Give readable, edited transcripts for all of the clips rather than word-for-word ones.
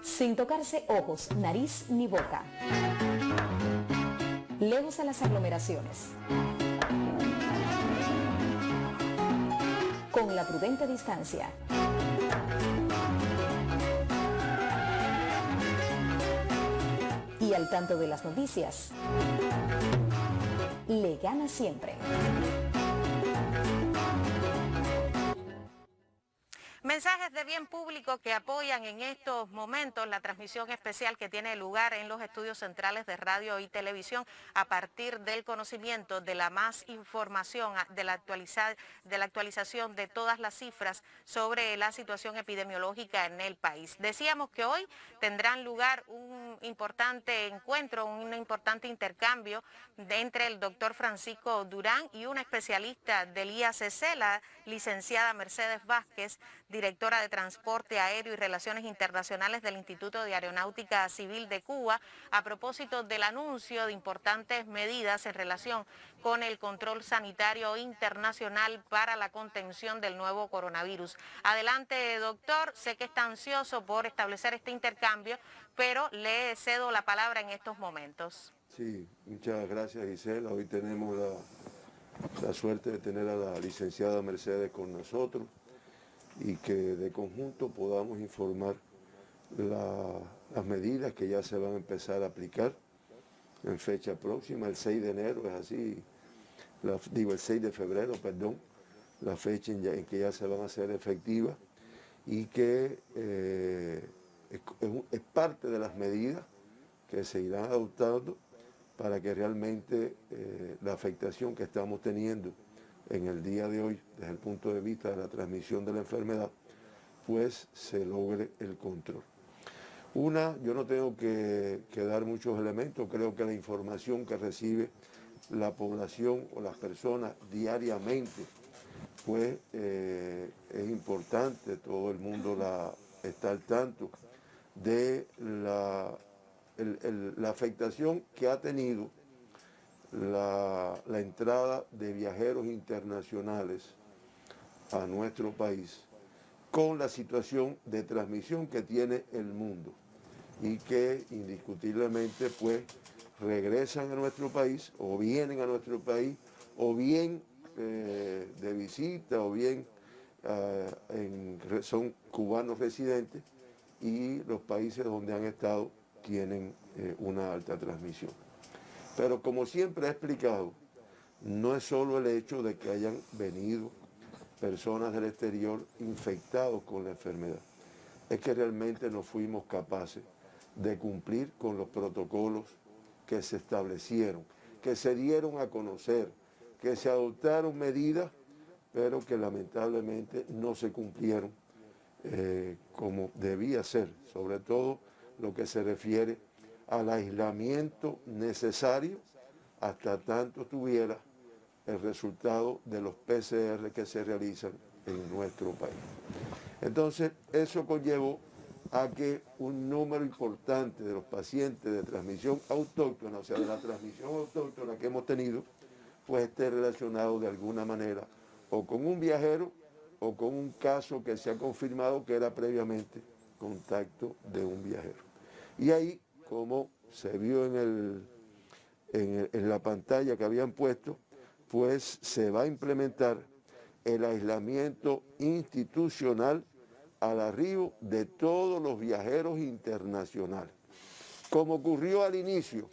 Sin tocarse ojos, nariz ni boca. Lejos a las aglomeraciones. Con la prudente distancia. Y al tanto de las noticias. Le gana siempre. Mensajes de bien público que apoyan en estos momentos la transmisión especial que tiene lugar en los estudios centrales de radio y televisión a partir del conocimiento de la más información, de la actualización de todas las cifras sobre la situación epidemiológica en el país. Decíamos que hoy tendrán lugar un importante encuentro, un importante intercambio entre el doctor Francisco Durán y una especialista del IACC, la licenciada Mercedes Vázquez, directora de Transporte Aéreo y Relaciones Internacionales del Instituto de Aeronáutica Civil de Cuba, a propósito del anuncio de importantes medidas en relación con el control sanitario internacional para la contención del nuevo coronavirus. Adelante, doctor, sé que está ansioso por establecer este intercambio, pero le cedo la palabra en estos momentos. Sí, muchas gracias, Gisela. Hoy tenemos la suerte de tener a la licenciada Mercedes con nosotros y que de conjunto podamos informar las medidas que ya se van a empezar a aplicar en fecha próxima, el 6 de enero, es así, el 6 de febrero, perdón, la fecha en que ya se van a hacer efectivas y que es parte de las medidas que se irán adoptando para que realmente la afectación que estamos teniendo en el día de hoy, desde el punto de vista de la transmisión de la enfermedad, pues se logre el control. Yo no tengo que dar muchos elementos, creo que la información que recibe la población o las personas diariamente, pues es importante, todo el mundo está al tanto de la afectación que ha tenido la entrada de viajeros internacionales a nuestro país con la situación de transmisión que tiene el mundo y que indiscutiblemente pues regresan a nuestro país o vienen a nuestro país o bien de visita o bien son cubanos residentes y los países donde han estado tienen una alta transmisión. Pero como siempre he explicado, no es solo el hecho de que hayan venido personas del exterior infectados con la enfermedad, es que realmente no fuimos capaces de cumplir con los protocolos que se establecieron, que se dieron a conocer, que se adoptaron medidas, pero que lamentablemente no se cumplieron como debía ser, sobre todo lo que se refiere al aislamiento necesario hasta tanto tuviera el resultado de los PCR que se realizan en nuestro país. Entonces, eso conllevó a que un número importante de los pacientes de transmisión autóctona, o sea, de la transmisión autóctona que hemos tenido, pues esté relacionado de alguna manera o con un viajero o con un caso que se ha confirmado que era previamente contacto de un viajero. Y ahí, como se vio en la pantalla que habían puesto, pues se va a implementar el aislamiento institucional al arribo de todos los viajeros internacionales. Como ocurrió al inicio,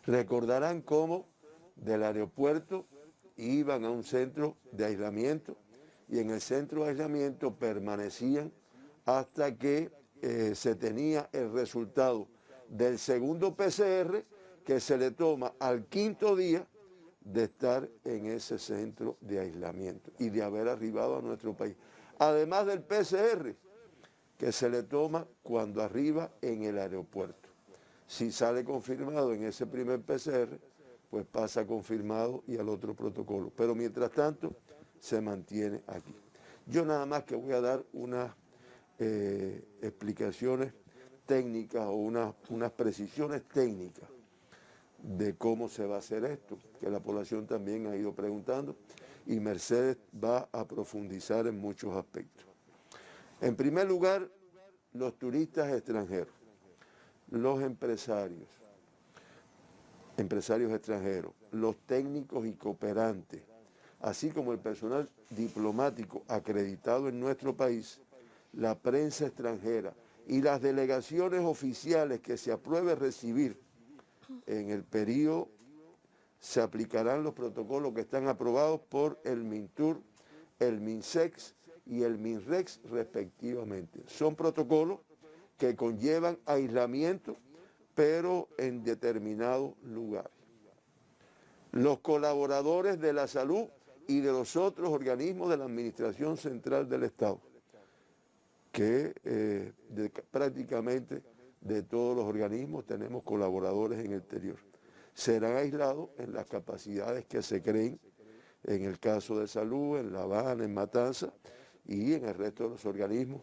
recordarán cómo del aeropuerto iban a un centro de aislamiento y en el centro de aislamiento permanecían hasta que se tenía el resultado del segundo PCR que se le toma al quinto día de estar en ese centro de aislamiento y de haber arribado a nuestro país. Además del PCR que se le toma cuando arriba en el aeropuerto. Si sale confirmado en ese primer PCR, pues pasa confirmado y al otro protocolo. Pero mientras tanto, se mantiene aquí. Yo nada más que voy a dar unas explicaciones técnicas o unas precisiones técnicas de cómo se va a hacer esto, que la población también ha ido preguntando, y Mercedes va a profundizar en muchos aspectos. En primer lugar, los turistas extranjeros, los empresarios extranjeros, los técnicos y cooperantes, así como el personal diplomático acreditado en nuestro país, la prensa extranjera y las delegaciones oficiales que se apruebe recibir en el periodo, se aplicarán los protocolos que están aprobados por el MINTUR, el MINSEX y el MINREX respectivamente. Son protocolos que conllevan aislamiento, pero en determinados lugares. Los colaboradores de la salud y de los otros organismos de la Administración Central del Estado, que prácticamente de todos los organismos tenemos colaboradores en el exterior, serán aislados en las capacidades que se creen en el caso de salud, en La Habana, en Matanza y en el resto de los organismos,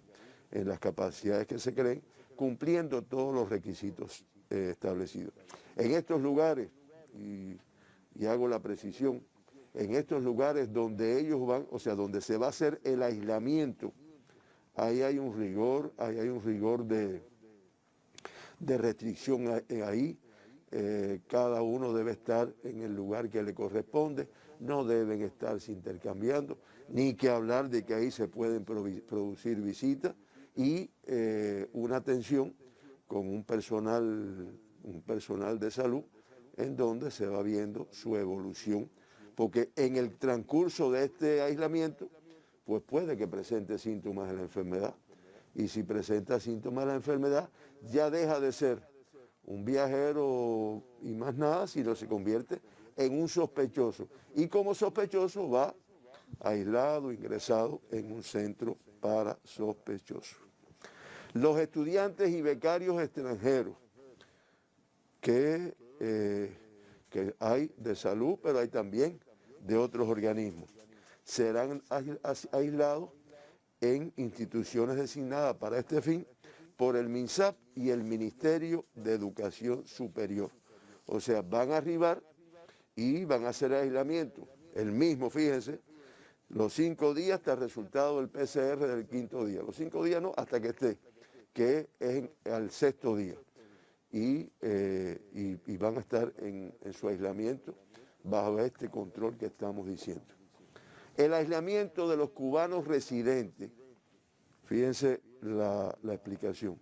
en las capacidades que se creen, cumpliendo todos los requisitos establecidos. En estos lugares, y hago la precisión, en estos lugares donde ellos van, o sea, donde se va a hacer el aislamiento, ahí hay un rigor, de restricción ahí. Cada uno debe estar en el lugar que le corresponde, no deben estarse intercambiando, ni que hablar de que ahí se pueden producir visitas y una atención con un personal de salud en donde se va viendo su evolución, porque en el transcurso de este aislamiento, pues puede que presente síntomas de la enfermedad, y si presenta síntomas de la enfermedad, ya deja de ser un viajero y más nada, sino se convierte en un sospechoso. Y como sospechoso va aislado, ingresado en un centro para sospechosos. Los estudiantes y becarios extranjeros, que hay de salud, pero hay también de otros organismos, serán aislados en instituciones designadas para este fin por el MINSAP y el Ministerio de Educación Superior. O sea, van a arribar y van a hacer aislamiento. El mismo, fíjense, los 5 días hasta el resultado del PCR del 5.º día. Los 5 días no, hasta que esté, que es al 6.º día. Y van a estar en su aislamiento bajo este control que estamos diciendo. El aislamiento de los cubanos residentes, fíjense la explicación.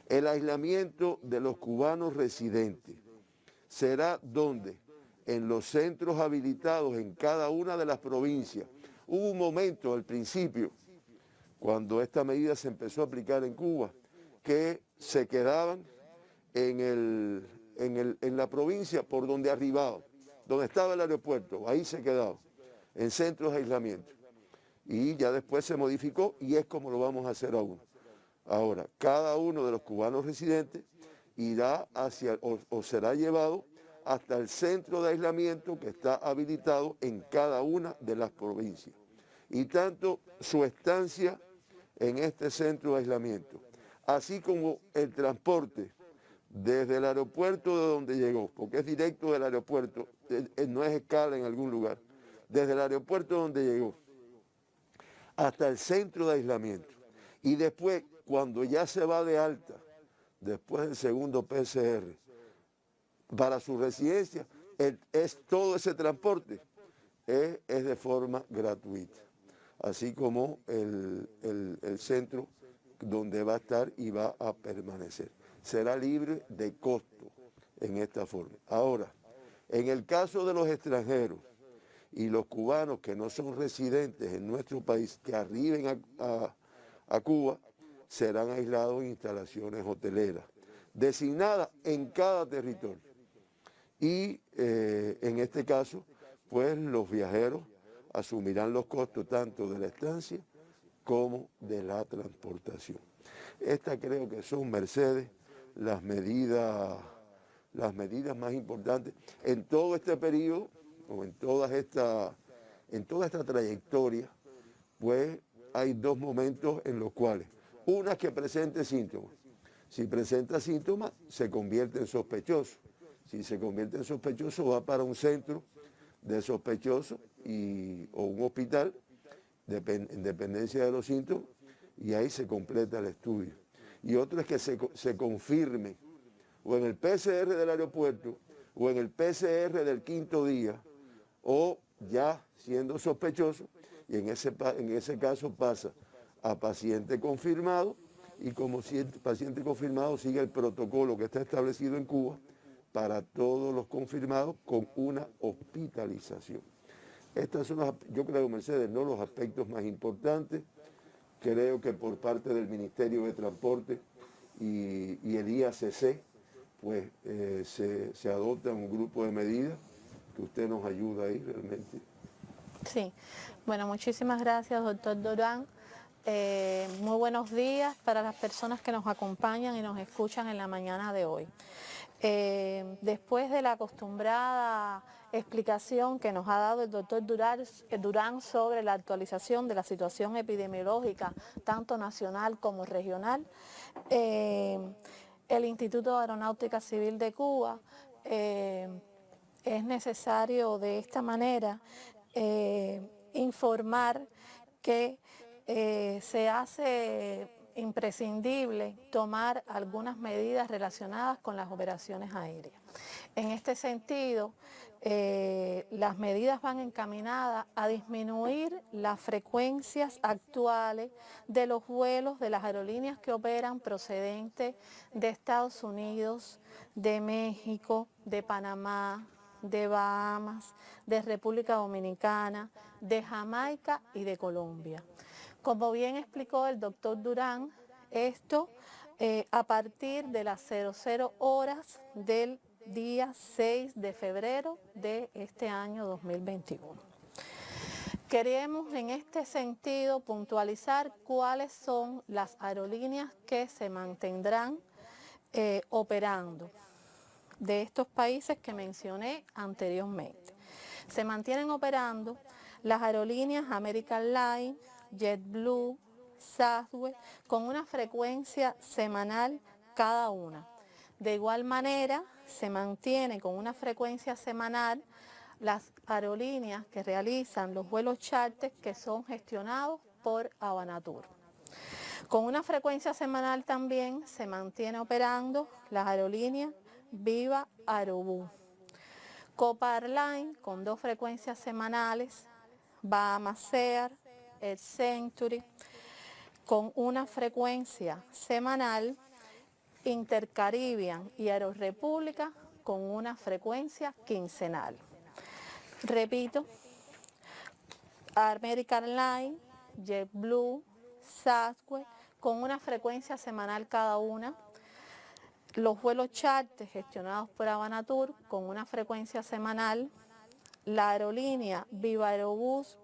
El aislamiento de los cubanos residentes será donde, en los centros habilitados en cada una de las provincias. Hubo un momento al principio, cuando esta medida se empezó a aplicar en Cuba, que se quedaban en la provincia por donde arribaban, donde estaba el aeropuerto, ahí se quedaban, en centros de aislamiento. Y ya después se modificó y es como lo vamos a hacer aún. Ahora, cada uno de los cubanos residentes irá hacia, o será llevado hasta el centro de aislamiento que está habilitado en cada una de las provincias. Y tanto su estancia en este centro de aislamiento, así como el transporte desde el aeropuerto de donde llegó, porque es directo del aeropuerto, no es escala en algún lugar, desde el aeropuerto donde llegó hasta el centro de aislamiento. Y después, cuando ya se va de alta, después del segundo PCR, para su residencia, todo ese transporte es de forma gratuita, así como el centro donde va a estar y va a permanecer. Será libre de costo en esta forma. Ahora, en el caso de los extranjeros y los cubanos que no son residentes en nuestro país, que arriben a Cuba, serán aislados en instalaciones hoteleras, designadas en cada territorio. Y en este caso, pues los viajeros asumirán los costos tanto de la estancia como de la transportación. Estas creo que son, Mercedes, las medidas más importantes en todo este periodo, o en toda esta trayectoria. Pues hay 2 momentos en los cuales, una es que presente síntomas. Si presenta síntomas, se convierte en sospechoso. Si se convierte en sospechoso, va para un centro de sospechoso o un hospital, en dependencia de los síntomas, y ahí se completa el estudio. Y otro es que se confirme o en el PCR del aeropuerto o en el PCR del 5.º día, o ya siendo sospechoso, y en ese caso pasa a paciente confirmado, y como paciente confirmado sigue el protocolo que está establecido en Cuba para todos los confirmados con una hospitalización. Estas son, yo creo, Mercedes, no los aspectos más importantes. Creo que por parte del Ministerio de Transporte y el IACC, pues se adopta un grupo de medidas que usted nos ayuda ahí realmente. Sí, bueno, muchísimas gracias, doctor Durán. Muy buenos días para las personas que nos acompañan y nos escuchan en la mañana de hoy. Después de la acostumbrada explicación que nos ha dado el doctor Durán sobre la actualización de la situación epidemiológica, tanto nacional como regional, el Instituto de Aeronáutica Civil de Cuba es necesario de esta manera informar que se hace imprescindible tomar algunas medidas relacionadas con las operaciones aéreas. En este sentido, las medidas van encaminadas a disminuir las frecuencias actuales de los vuelos de las aerolíneas que operan procedentes de Estados Unidos, de México, de Panamá, de Bahamas, de República Dominicana, de Jamaica y de Colombia. Como bien explicó el doctor Durán, esto a partir de las 00 horas del día 6 de febrero de este año 2021. Queremos en este sentido puntualizar cuáles son las aerolíneas que se mantendrán operando de estos países que mencioné anteriormente. Se mantienen operando las aerolíneas American Airlines, JetBlue, Southwest, con una frecuencia semanal cada una. De igual manera, se mantiene con una frecuencia semanal las aerolíneas que realizan los vuelos charter que son gestionados por Abanatur. Con una frecuencia semanal también se mantiene operando las aerolíneas Viva Aerobús. Copa Airlines con 2 frecuencias semanales, Bahamas Air, Air Century, con una frecuencia semanal, Intercaribbean y Aerorepública con una frecuencia quincenal. Repito, American Airlines, JetBlue, Southwest con una frecuencia semanal cada una. Los vuelos charter gestionados por Abanatur con una frecuencia semanal. La aerolínea Viva Aerobús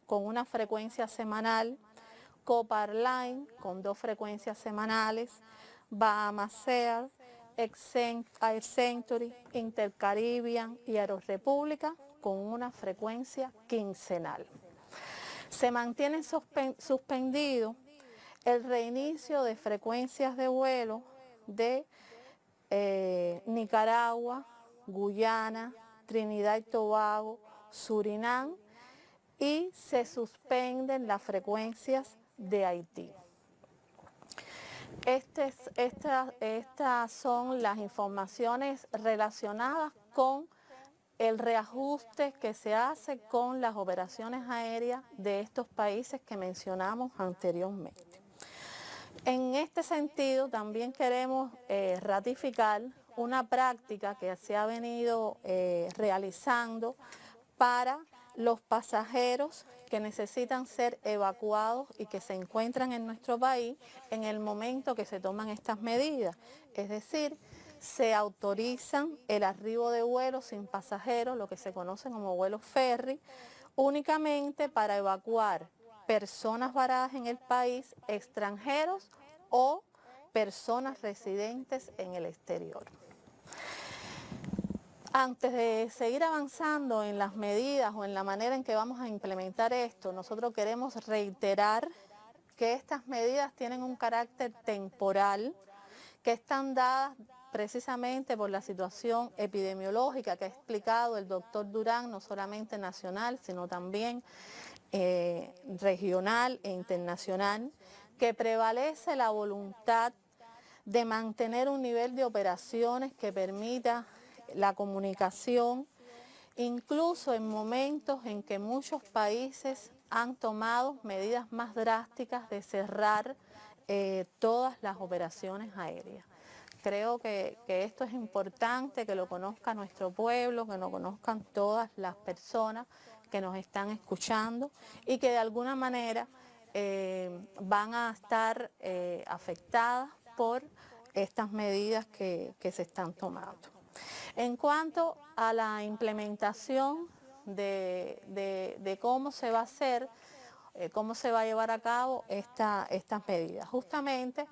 con una frecuencia semanal. Copa Airlines con 2 frecuencias semanales. Bahamas Air, Air Century, Intercaribbean y Aerorepública con una frecuencia quincenal. Se mantiene suspendido el reinicio de frecuencias de vuelo de Nicaragua, Guyana, Trinidad y Tobago, Surinam, y se suspenden las frecuencias de Haití. Estas son las informaciones relacionadas con el reajuste que se hace con las operaciones aéreas de estos países que mencionamos anteriormente. En este sentido, también queremos ratificar una práctica que se ha venido realizando para los pasajeros que necesitan ser evacuados y que se encuentran en nuestro país en el momento que se toman estas medidas. Es decir, se autorizan el arribo de vuelos sin pasajeros, lo que se conocen como vuelos ferry, únicamente para evacuar personas varadas en el país, extranjeros o personas residentes en el exterior. Antes de seguir avanzando en las medidas o en la manera en que vamos a implementar esto, nosotros queremos reiterar que estas medidas tienen un carácter temporal, que están dadas precisamente por la situación epidemiológica que ha explicado el doctor Durán, no solamente nacional, sino también regional e internacional, que prevalece la voluntad de mantener un nivel de operaciones que permita la comunicación, incluso en momentos en que muchos países han tomado medidas más drásticas de cerrar todas las operaciones aéreas. Creo que esto es importante, que lo conozca nuestro pueblo, que lo conozcan todas las personas que nos están escuchando y que de alguna manera van a estar afectadas por estas medidas que se están tomando. En cuanto a la implementación de cómo se va a hacer, cómo se va a llevar a cabo estas medidas. Justamente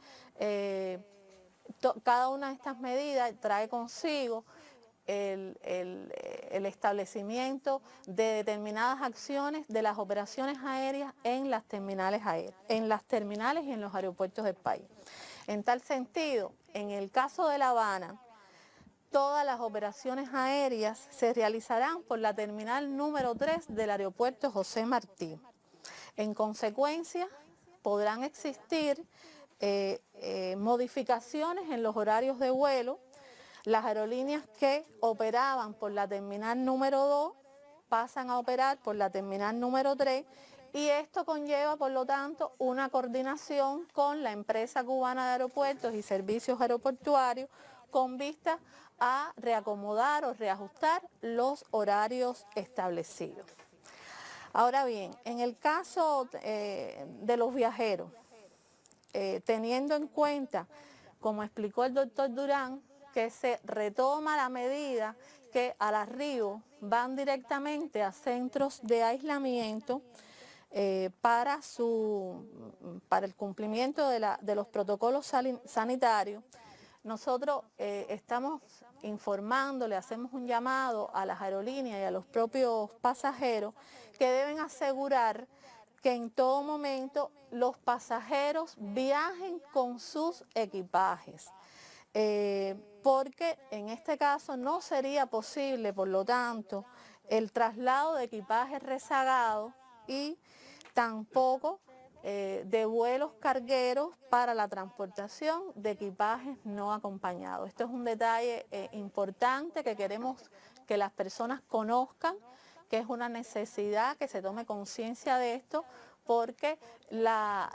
cada una de estas medidas trae consigo el establecimiento de determinadas acciones de las operaciones aéreas en las terminales y en los aeropuertos del país. En tal sentido, en el caso de La Habana, todas las operaciones aéreas se realizarán por la terminal número 3 del aeropuerto José Martí. En consecuencia, podrán existir modificaciones en los horarios de vuelo. Las aerolíneas que operaban por la terminal número 2 pasan a operar por la terminal número 3 y esto conlleva, por lo tanto, una coordinación con la empresa cubana de aeropuertos y servicios aeroportuarios con vista a reacomodar o reajustar los horarios establecidos. Ahora bien, en el caso de los viajeros, teniendo en cuenta, como explicó el doctor Durán, que se retoma la medida que al arribo van directamente a centros de aislamiento para el cumplimiento de los protocolos sanitarios. Nosotros estamos informando, le hacemos un llamado a las aerolíneas y a los propios pasajeros que deben asegurar que en todo momento los pasajeros viajen con sus equipajes, porque en este caso no sería posible, por lo tanto, el traslado de equipajes rezagados y tampoco de vuelos cargueros para la transportación de equipajes no acompañados. Esto es un detalle importante que queremos que las personas conozcan, que es una necesidad que se tome conciencia de esto, porque la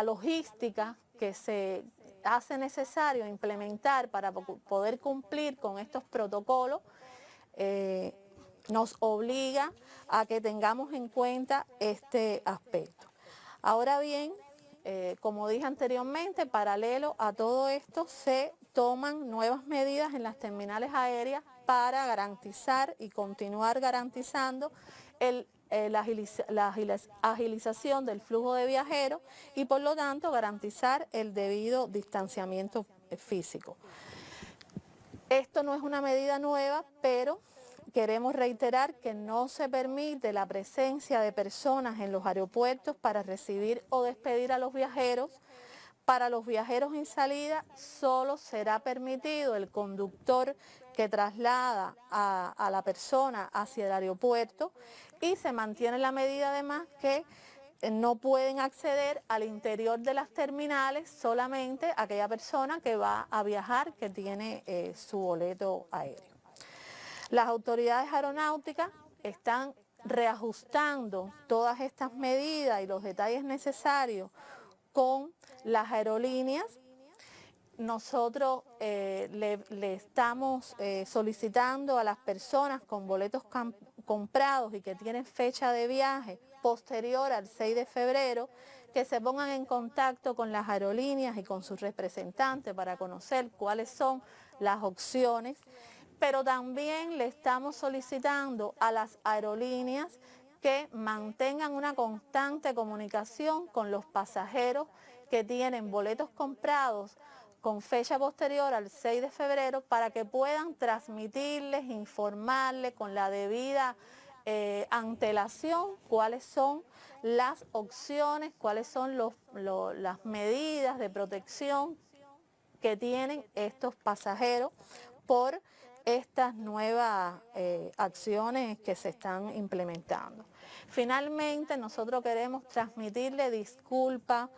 logística que se hace necesario implementar para poder cumplir con estos protocolos nos obliga a que tengamos en cuenta este aspecto. Ahora bien, como dije anteriormente, paralelo a todo esto se toman nuevas medidas en las terminales aéreas para garantizar y continuar garantizando la agilización del flujo de viajeros y por lo tanto garantizar el debido distanciamiento físico. Esto no es una medida nueva, pero queremos reiterar que no se permite la presencia de personas en los aeropuertos para recibir o despedir a los viajeros. Para los viajeros en salida solo será permitido el conductor que traslada a la persona hacia el aeropuerto y se mantiene la medida además que no pueden acceder al interior de las terminales solamente aquella persona que va a viajar, que tiene su boleto aéreo. Las autoridades aeronáuticas están reajustando todas estas medidas y los detalles necesarios con las aerolíneas. Nosotros le estamos solicitando a las personas con boletos comprados y que tienen fecha de viaje posterior al 6 de febrero que se pongan en contacto con las aerolíneas y con sus representantes para conocer cuáles son las opciones, pero también le estamos solicitando a las aerolíneas que mantengan una constante comunicación con los pasajeros que tienen boletos comprados con fecha posterior al 6 de febrero para que puedan transmitirles, informarles con la debida antelación cuáles son las opciones, cuáles son las medidas de protección que tienen estos pasajeros por estas nuevas acciones que se están implementando. Finalmente, nosotros queremos transmitirle disculpas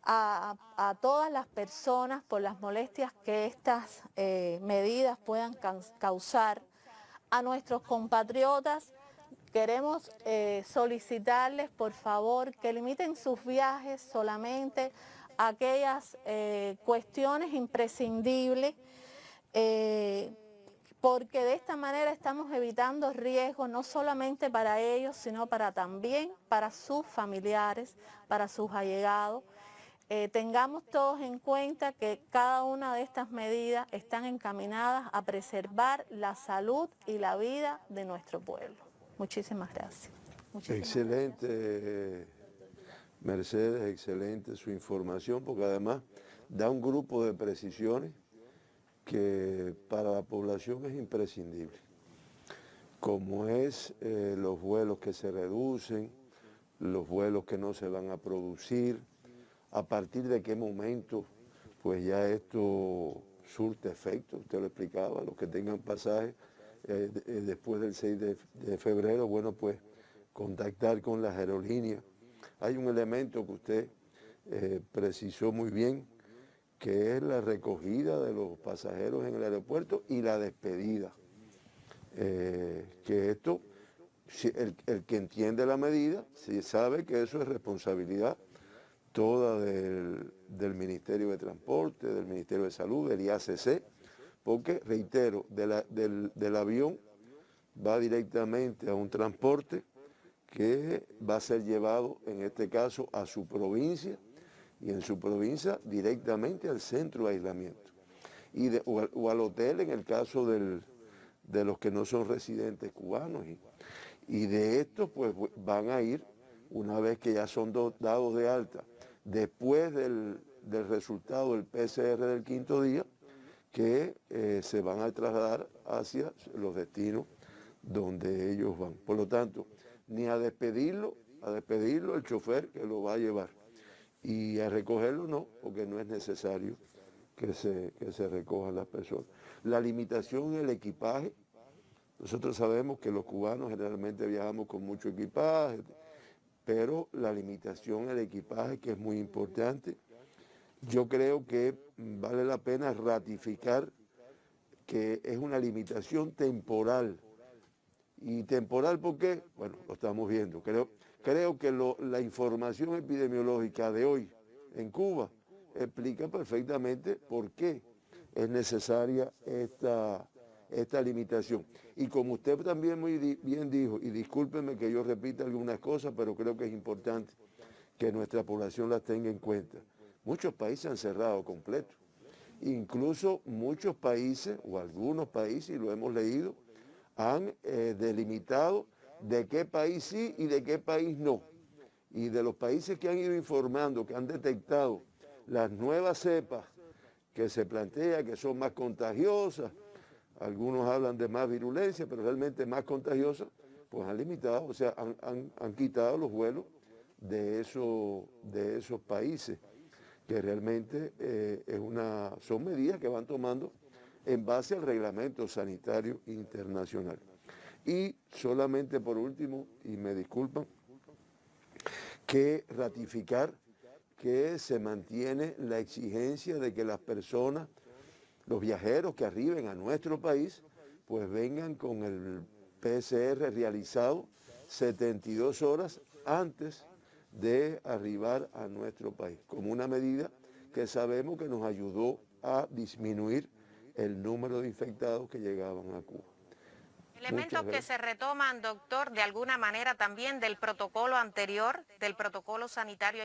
a todas las personas por las molestias que estas medidas puedan causar. A nuestros compatriotas queremos solicitarles, por favor, que limiten sus viajes solamente a aquellas cuestiones imprescindibles, porque de esta manera estamos evitando riesgos no solamente para ellos, sino también para sus familiares, para sus allegados. Tengamos todos en cuenta que cada una de estas medidas están encaminadas a preservar la salud y la vida de nuestro pueblo. Muchísimas gracias. Excelente, Mercedes, excelente su información, porque además da un grupo de precisiones que para la población es imprescindible, como es los vuelos que se reducen, los vuelos que no se van a producir, a partir de qué momento pues ya esto surte efecto. Usted lo explicaba, los que tengan pasaje después del 6 de febrero, bueno, pues contactar con las aerolíneas. Hay un elemento que usted precisó muy bien, que es la recogida de los pasajeros en el aeropuerto y la despedida. Que esto, el que entiende la medida, sí sabe que eso es responsabilidad toda del Ministerio de Transporte, del Ministerio de Salud, del IACC, porque, reitero, del avión va directamente a un transporte que va a ser llevado, en este caso, a su provincia, y en su provincia directamente al centro de aislamiento, o al hotel en el caso de los que no son residentes cubanos. Y de estos, pues, van a ir, una vez que ya son dados de alta, después del resultado del PCR del quinto día, que se van a trasladar hacia los destinos donde ellos van. Por lo tanto, ni a despedirlo el chofer que lo va a llevar, y a recogerlo no, porque no es necesario que se recojan las personas. La limitación en el equipaje, nosotros sabemos que los cubanos generalmente viajamos con mucho equipaje, pero la limitación en el equipaje, que es muy importante, yo creo que vale la pena ratificar que es una limitación temporal. ¿Y temporal por qué? Bueno, lo estamos viendo. Creo que la información epidemiológica de hoy en Cuba explica perfectamente por qué es necesaria esta limitación. Y como usted también muy bien dijo, y discúlpeme que yo repita algunas cosas, pero creo que es importante que nuestra población las tenga en cuenta. Muchos países han cerrado completo. Incluso muchos países, o algunos países, y lo hemos leído, han delimitado de qué país sí y de qué país no. Y de los países que han ido informando, que han detectado las nuevas cepas que se plantea que son más contagiosas, algunos hablan de más virulencia, pero realmente más contagiosas, pues han limitado, o sea, han quitado los vuelos de esos países, que realmente son medidas que van tomando en base al reglamento sanitario internacional. Y solamente por último, y me disculpan, que ratificar que se mantiene la exigencia de que las personas, los viajeros que arriben a nuestro país, pues vengan con el PCR realizado 72 horas antes de arribar a nuestro país, como una medida que sabemos que nos ayudó a disminuir el número de infectados que llegaban a Cuba. Elementos que se retoman, doctor, de alguna manera también del protocolo anterior, del protocolo sanitario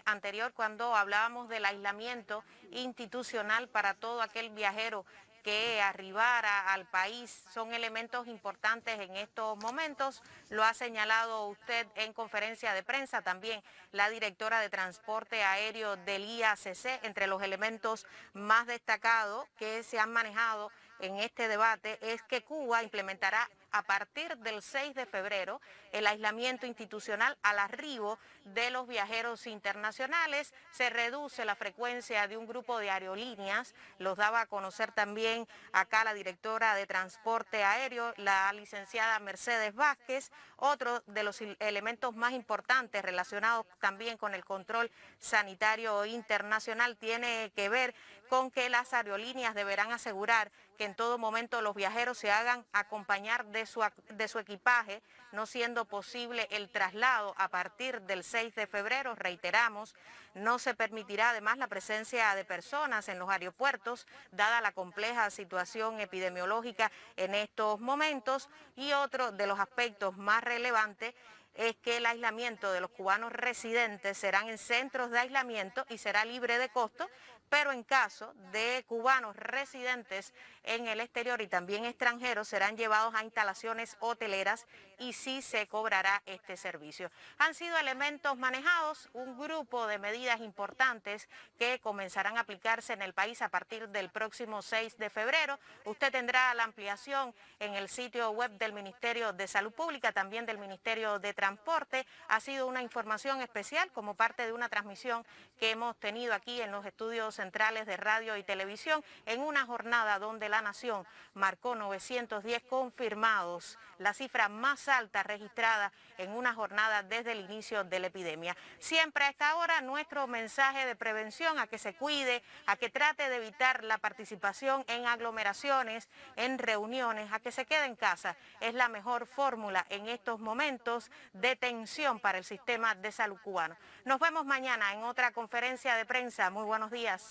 anterior, cuando hablábamos del aislamiento institucional para todo aquel viajero que arribara al país, son elementos importantes en estos momentos. Lo ha señalado usted en conferencia de prensa, también la directora de Transporte Aéreo del IACC, entre los elementos más destacados que se han manejado en este debate es que Cuba implementará a partir del 6 de febrero el aislamiento institucional al arribo de los viajeros internacionales. Se reduce la frecuencia de un grupo de aerolíneas, los daba a conocer también acá la directora de Transporte Aéreo, la licenciada Mercedes Vázquez. Otro de los elementos más importantes relacionados también con el control sanitario internacional tiene que ver con que las aerolíneas deberán asegurar que en todo momento los viajeros se hagan acompañar de su equipaje, no siendo posible el traslado a partir del 6 de febrero, reiteramos. No se permitirá además la presencia de personas en los aeropuertos, dada la compleja situación epidemiológica en estos momentos. Y otro de los aspectos más relevantes es que el aislamiento de los cubanos residentes serán en centros de aislamiento y será libre de costo, pero en caso de cubanos residentes en el exterior y también extranjeros serán llevados a instalaciones hoteleras y sí se cobrará este servicio. Han sido elementos manejados, un grupo de medidas importantes que comenzarán a aplicarse en el país a partir del próximo 6 de febrero. Usted tendrá la ampliación en el sitio web del Ministerio de Salud Pública, también del Ministerio de Transporte. Ha sido una información especial como parte de una transmisión que hemos tenido aquí en los estudios centrales de radio y televisión en una jornada donde la nación marcó 910 confirmados, la cifra más alta registrada en una jornada desde el inicio de la epidemia. Siempre a esta hora nuestro mensaje de prevención, a que se cuide, a que trate de evitar la participación en aglomeraciones, en reuniones, a que se quede en casa. Es la mejor fórmula en estos momentos de tensión para el sistema de salud cubano. Nos vemos mañana en otra conferencia de prensa. Muy buenos días.